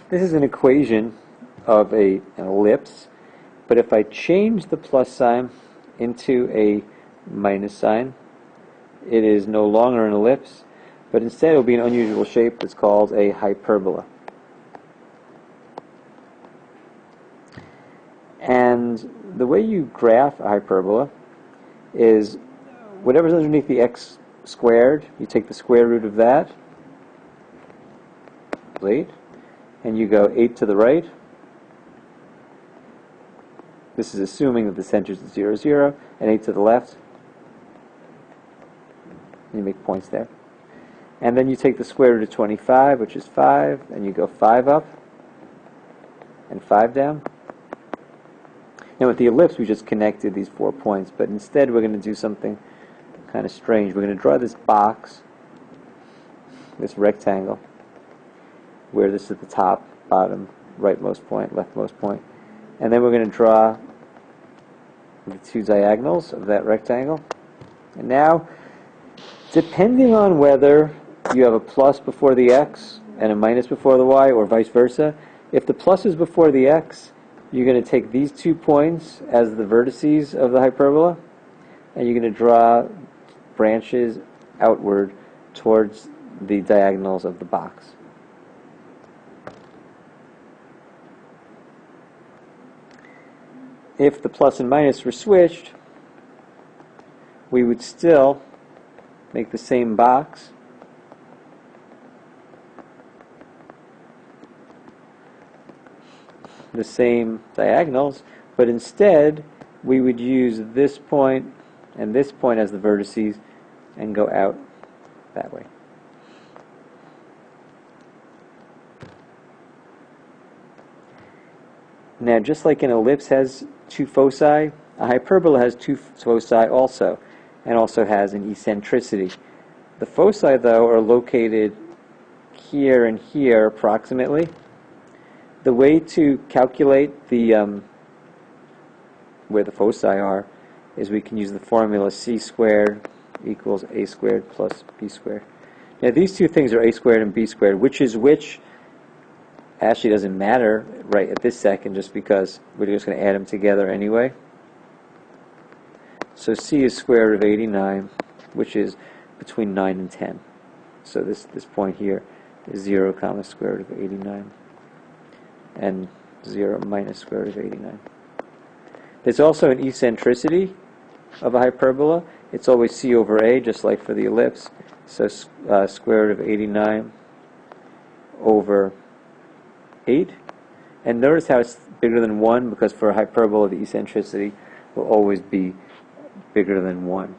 This is an equation of an ellipse, but if I change the plus sign into a minus sign, it is no longer an ellipse, but instead it will be an unusual shape that's called a hyperbola. And the way you graph a hyperbola is whatever's underneath the x squared, you take the square root of that, 8, and you go 8 to the right. This is assuming that the center is 0, 0, and 8 to the left. You make points there. And then you take the square root of 25, which is 5, and you go 5 up and 5 down. Now with the ellipse we just connected these 4 points, but instead we're going to do something kind of strange. We're going to draw this box, this rectangle, where this is the top, bottom, rightmost point, leftmost point. And then we're going to draw the 2 diagonals of that rectangle. And now, depending on whether you have a plus before the x and a minus before the y, or vice versa, if the plus is before the x, you're going to take these 2 points as the vertices of the hyperbola, and you're going to draw branches outward towards the diagonals of the box. If the plus and minus were switched, we would still make the same box, the same diagonals, but instead we would use this point and this point as the vertices and go out that way. Now, just like an ellipse has 2 foci, a hyperbola has 2 foci also, and also has an eccentricity. The foci, though, are located here and here approximately. The way to calculate the where the foci are is we can use the formula c squared equals a squared plus b squared. Now these two things are a squared and b squared. Which is which actually doesn't matter right at this second, just because we're just going to add them together anyway. So c is square root of 89, which is between 9 and 10. So this point here is 0 comma square root of 89, and 0 minus square root of 89. There's also an eccentricity of a hyperbola. It's always c over a, just like for the ellipse. So square root of 89 over 8. And notice how it's bigger than 1, because for a hyperbola the eccentricity will always be bigger than 1.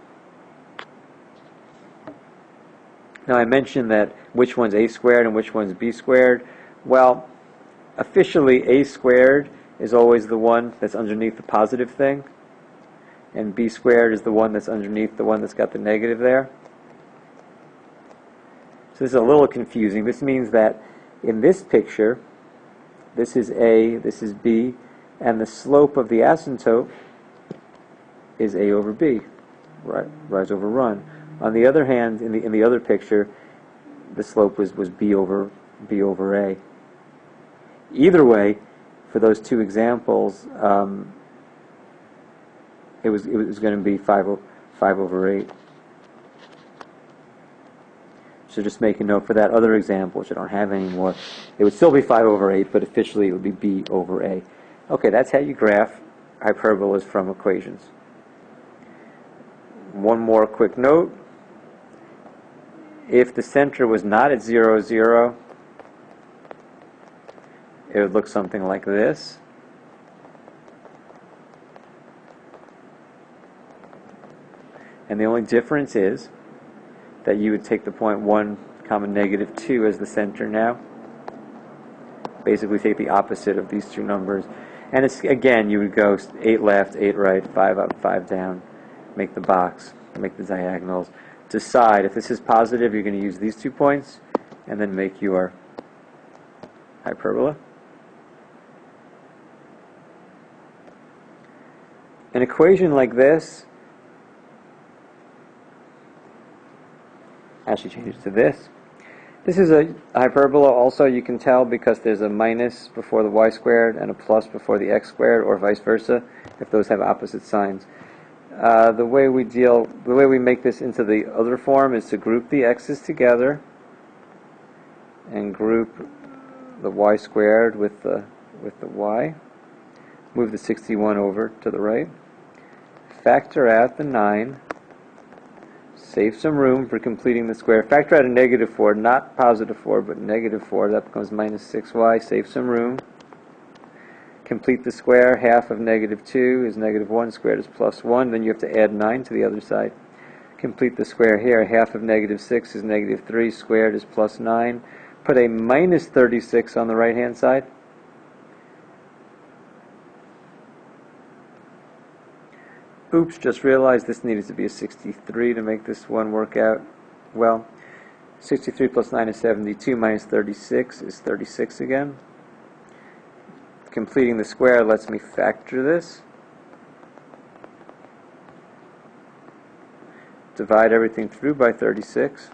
Now I mentioned that which one's a squared and which one's b squared. Well, officially a squared is always the one that's underneath the positive thing, and b squared is the one that's underneath the one that's got the negative there. So this is a little confusing. This means that in this picture, this is a, this is b, and the slope of the asymptote is a over b, right, rise over run. On the other hand, in the other picture, the slope was b over a. Either way, for those two examples, it was going to be 5 over 8. So just make a note for that other example, which I don't have anymore. It would still be 5 over 8, but officially it would be b over a. Okay, that's how you graph hyperbolas from equations. One more quick note. If the center was not at 0, 0, it would look something like this. And the only difference is that you would take the point 1 comma negative 2 as the center now. Basically take the opposite of these two numbers. And it's, again, you would go 8 left, 8 right, 5 up, 5 down. Make the box, make the diagonals. Decide if this is positive, you're going to use these 2 points, and then make your hyperbola. An equation like this, actually change it to this. This is a hyperbola also, you can tell because there's a minus before the y squared and a plus before the x squared, or vice versa, if those have opposite signs. The way we make this into the other form is to group the x's together and group the y squared with the y. Move the 61 over to the right. Factor out the 9. Save some room for completing the square. Factor out a negative 4, not positive 4, but negative 4. That becomes minus 6y. Save some room. Complete the square. Half of negative 2 is negative 1 squared is plus 1. Then you have to add 9 to the other side. Complete the square here. Half of negative 6 is negative 3 squared is plus 9. Put a minus 36 on the right-hand side. Oops, just realized this needed to be a 63 to make this one work out well. 63 plus 9 is 72, minus 36 is 36 again. Completing the square lets me factor this. Divide everything through by 36.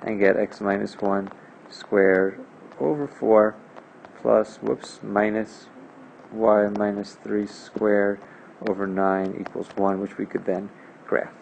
And get x minus 1 squared over 4 plus, minus y minus 3 squared over 9 equals 1, which we could then graph.